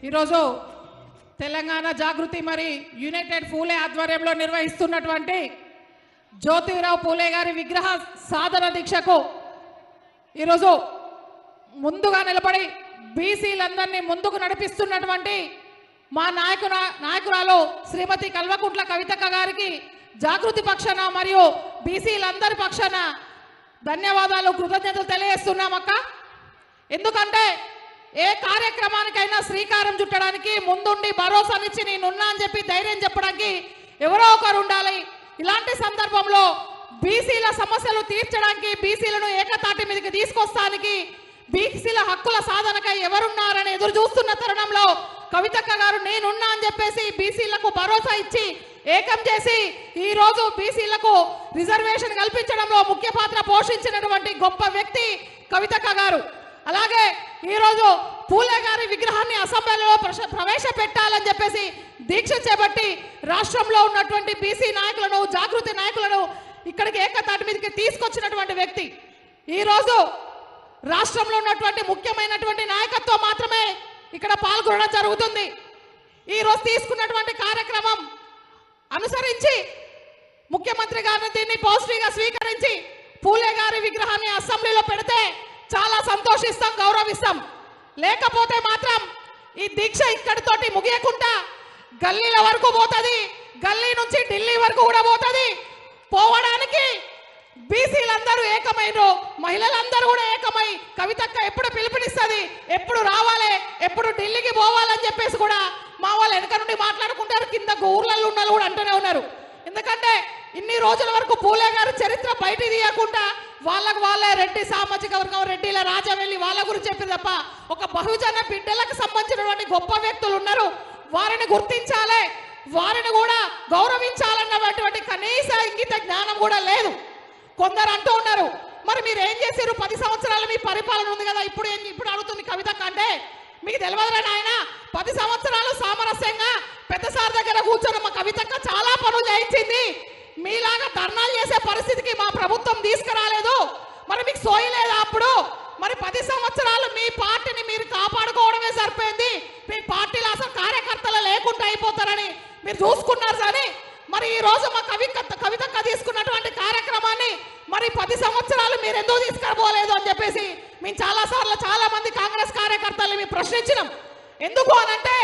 ఈరోజు తెలంగాణ జాగృతి మరి యునైటెడ్ పూలే ఆధ్వర్యంలో నిర్వహిస్తున్నటువంటి జ్యోతిరావు పూలే గారి విగ్రహ సాధన దీక్షకు ఈరోజు ముందుగా నిలబడి బీసీలందరినీ ముందుకు నడిపిస్తున్నటువంటి మా నాయకురాలు శ్రీమతి కల్వకుంట్ల కవితక్క గారికి జాగృతి పక్షాన మరియు బీసీలందరి పక్షాన ధన్యవాదాలు, కృతజ్ఞతలు తెలియజేస్తున్నామక్క. ఎందుకంటే ఏ కార్యక్రమానికైనా శ్రీకారం చుట్టడానికి ముందుండి భరోసానిచ్చి నేనున్నా అని చెప్పి ధైర్యం చెప్పడానికి ఎవరో ఒకరు ఉండాలి. ఇలాంటి సందర్భంలో బీసీల సమస్యలు తీర్చడానికి, బీసీలను ఏకతాటి మీదకి తీసుకొస్తానికి, బీసీల హక్కుల సాధనకై ఎవరున్నారని ఎదురు చూస్తున్న తరుణంలో కవితక్క గారు నేనున్నా అని చెప్పేసి బీసీలకు భరోసా ఇచ్చి ఏకం చేసి ఈ రోజు బీసీలకు రిజర్వేషన్ కల్పించడంలో ముఖ్య పాత్ర పోషించినటువంటి గొప్ప వ్యక్తి కవితక్క గారు. అలాగే ఈరోజు పూలే గారి విగ్రహాన్ని అసెంబ్లీలో ప్రవేశపెట్టాలని చెప్పేసి దీక్ష చేపట్టి రాష్ట్రంలో ఉన్నటువంటి బీసీ నాయకులను, జాగృతి నాయకులను ఇక్కడికి ఏకతాటి మీదకి తీసుకొచ్చినటువంటి వ్యక్తి. ఈరోజు రాష్ట్రంలో ఉన్నటువంటి ముఖ్యమైనటువంటి నాయకత్వం మాత్రమే ఇక్కడ పాల్గొనడం జరుగుతుంది. ఈరోజు తీసుకున్నటువంటి కార్యక్రమం అనుసరించి ముఖ్యమంత్రి గారిని దీన్ని పాజిటివ్గా స్వీకరించి పూలే గారి విగ్రహాన్ని అసెంబ్లీలో పెడితే చాలా సంతోషిస్తాం, గౌరవిస్తాం. లేకపోతే మాత్రం ఈ దీక్ష ఇక్కడితోటి ముగియకుండా గల్లీల వరకు పోతుంది, గల్లీ నుంచి ఢిల్లీ వరకు కూడా పోతుంది. పోవడానికి బీసీలందరూ ఏకమైనరు, మహిళలందరూ కూడా ఏకమై కవితక్క ఎప్పుడు పిలుపునిస్తుంది, ఎప్పుడు రావాలి, ఎప్పుడు ఢిల్లీకి పోవాలని చెప్పేసి కూడా మా వాళ్ళు వెనక నుండి మాట్లాడుకుంటారు, కింద ఊర్లలో ఉన్న కూడా అంటూనే ఉన్నారు. ఎందుకంటే ఇన్ని రోజుల వరకు పూలే గారు చరిత్ర బయట తీయకుండా వాళ్ళకు వాళ్ళే రెడ్డి సామాజిక వర్గం, రెడ్డిల రాజవెల్లి వాళ్ళ గురించి చెప్పి తప్ప ఒక బహుజన బిడ్డలకు సంబంధించినటువంటి గొప్ప వ్యక్తులు ఉన్నారు. వారిని గుర్తించాలి, వారిని కూడా గౌరవించాలన్నటువంటి కనీస ఇంగిత జ్ఞానం కూడా లేదు. కొందరు అంటూ ఉన్నారు, మరి మీరు ఏం చేశారు, 10 సంవత్సరాలు మీ పరిపాలన ఉంది కదా, ఇప్పుడు అడుగుతుంది కవితక్క అంటే మీకు తెలియదురా నాయన, 10 సంవత్సరాలు సామరస్యంగా పెద్ద సార్ దగ్గర కూర్చొని మా కవితక్క చాలా పనులు చేయించింది. మీలాగా ధర్నాలు చేసే పరిస్థితికి మా ప్రభుత్వం తీసుకురాలేదు. మరి మీకు సోయలేదా అప్పుడు? మరి 10 సంవత్సరాలు మీ పార్టీని మీరు కాపాడుకోవడమే సరిపోయింది. మీ పార్టీలో అసలు కార్యకర్తలు లేకుండా అయిపోతారని మీరు చూసుకున్నారు. కానీ మరి ఈ రోజు మా కవితక్క తీసుకున్నటువంటి కార్యక్రమాన్ని మరి 10 సంవత్సరాలు మీరు ఎందుకు తీసుకురాబోలేదు అని చెప్పేసి మేము చాలాసార్లు చాలా మంది కాంగ్రెస్ కార్యకర్తలు మేము ప్రశ్నించినాం. ఎందుకు అనంటే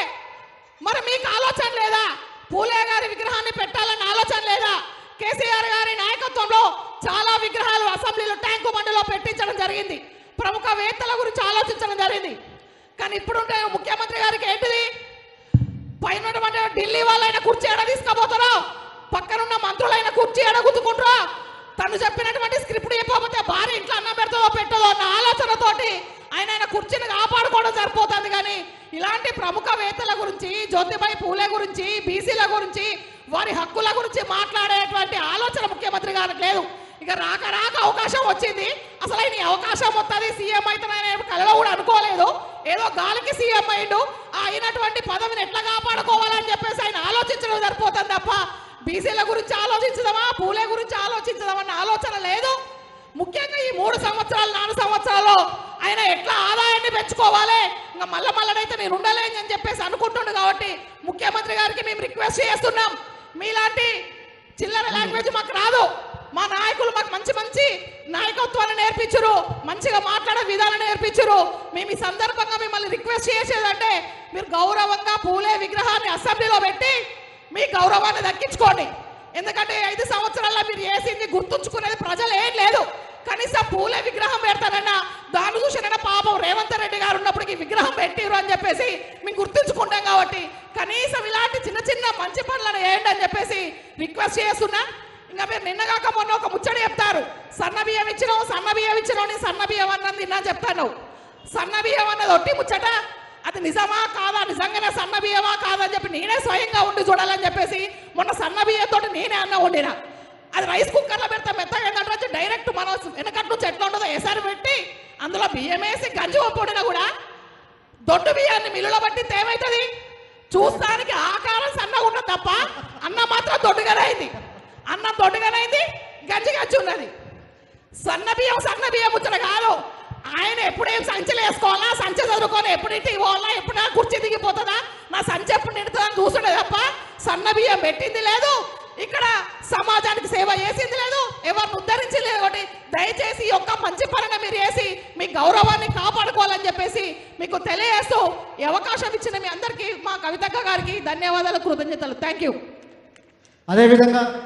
మరి మీకు ఆలోచన లేదా, పూలే గారి విగ్రహాన్ని పెట్టాలన్న ఆలోచన లేదా? కేసీఆర్ గారి నాయకత్వంలో చాలా విగ్రహాలు అసెంబ్లీలో ట్యాంకు బండిలో పెట్టించడం జరిగింది, ప్రముఖ వేత్తల గురించి ఆలోచించడం జరిగింది. కానీ ఇప్పుడుంటే ముఖ్యమంత్రి గారికి ఏంటిది, పైన ఢిల్లీ వాళ్ళైనా కుర్చీ ఎడ తీసుకుపోతారో, పక్కనున్న మంత్రులైన కుర్చీ ఎడగుతుకుంటారో, తను చెప్పినటువంటి స్క్రిప్ట్ చెప్పకపోతే భార్య ఇంట్లో అన్నం పెడతాదో పెట్టదో అన్న ఆలోచనతోటి ఆయన కుర్చీని కాపాడుకోవడం సరిపోతుంది. కానీ ఇలాంటి ప్రముఖ వేత్తల గురించి, జ్యోతిబాయి పూలే గురించి, బీసీల గురించి, వారి హక్కుల గురించి మాట్లాడేటువంటి ఆలోచన ముఖ్యమంత్రి గారికి లేదు. ఇక రాక అవకాశం వచ్చింది, అసలు ఆయన అవకాశం వస్తుంది సీఎం అయితే కలలో కూడా అనుకోలేదు. ఏదో గాలికి సీఎం అయిండు, అయినటువంటి పదవిని ఎట్లా కాపాడుకోవాలని చెప్పేసి ఆయన ఆలోచించడం సరిపోతుంది తప్ప బీసీల గురించి ఆలోచించదమా, పూలే గురించి ఆలోచించదామన్న ఆలోచన లేదు. ముఖ్యంగా ఈ 3 సంవత్సరాలు 4 సంవత్సరాల్లో ఆయన ఎట్లా ఆదాయాన్ని పెంచుకోవాలి, ఇంకా మళ్ళనైతే నేను ఉండలేని అని చెప్పేసి అనుకుంటుండు. కాబట్టి ముఖ్యమంత్రి గారికి మేము రిక్వెస్ట్ చేస్తున్నాం, మీలాంటి చిల్లర లాంగ్వేజ్ మాకు రాదు. మా నాయకులు మాకు మంచి నాయకత్వాన్ని నేర్పించరు, మంచిగా మాట్లాడే విధానం నేర్పించరు. మేము ఈ సందర్భంగా మిమ్మల్ని రిక్వెస్ట్ చేసేదంటే మీరు గౌరవంగా పూలే విగ్రహాన్ని అసెంబ్లీలో పెట్టి మీ గౌరవాన్ని దక్కించుకోండి. ఎందుకంటే 5 సంవత్సరాల్లో మీరు చేసింది గుర్తుంచుకునేది ప్రజలు ఏం లేదు. కనీసం పూలే విగ్రహం పెడతానన్నా దాని చూసినా పాపం రేవంత్ రెడ్డి గారు ఉన్నప్పటికీ విగ్రహం పెట్టిరు అని చెప్పేసి మేము గుర్తుంచుకుంటాం. కాబట్టి కనీసం ఇలాంటి చిన్న మంచి పనులను వేయండి అని చెప్పేసి రిక్వెస్ట్ చేస్తున్నా. ఇంకా మీరు నిన్నగాక మొన్న ఒక ముచ్చడి చెప్తారు, సన్న బియ్యం ఇచ్చినావు సన్న బియ్యం అన్నది తిన్నా చెప్తాను. సన్న బియ్యం అన్నది ఒట్టి ముచ్చట, అది నిజమా కాదా, నిజంగానే సన్న బియ్యమా కాదని చెప్పి నేనే స్వయంగా ఉండి చూడాలని చెప్పేసి మొన్న సన్న బియ్యంతో నేనే అన్న వండినా. అది రైస్ కుక్కర్లో పెడతా మెత్తగా ఏంటంటే డైరెక్ట్ మనం వెనకటి నుంచి ఎట్లా ఉండదో ఎసరు పెట్టి అందులో బియ్యం వేసి గంజి పొడినా కూడా దొడ్డు బియ్యాన్ని మిల్లులో బట్టి ఏమవుతుంది, చూస్తానికి ఆకారం సన్నగా ఉన్నది తప్ప అన్నం మాత్రం దొడ్డుగానే అయింది. అన్నం దొడ్డుగానే అయింది, గంజి ఉన్నది. సన్న బియ్యం ముచ్చట కాదు, ఆయన ఎప్పుడేం సంచలు వేసుకోవాలా, సంచ చదువుకొని ఎప్పుడింటికి పోవాలా, ఎప్పుడు నా కుర్చీ దిగిపోతుందా, నా సంచి ఎప్పుడు నిండుతుందని చూసుడే తప్ప సన్న బియ్యం పెట్టింది లేదు, ఇక్కడ సమాజానికి సేవ చేసింది లేదు, ఎవరిని ఉద్ధరించింది లేదు. ఒకటి దయచేసి ఈ ఒక్క మంచి పనిని మీరు చేసి మీ గౌరవాన్ని కాపాడుకోవాలని చెప్పేసి మీకు తెలియజేస్తూ ఈ అవకాశం ఇచ్చిన మీ అందరికీ, మా కవితక్క గారికి ధన్యవాదాలు, కృతజ్ఞతలు. Thank you. అదేవిధంగా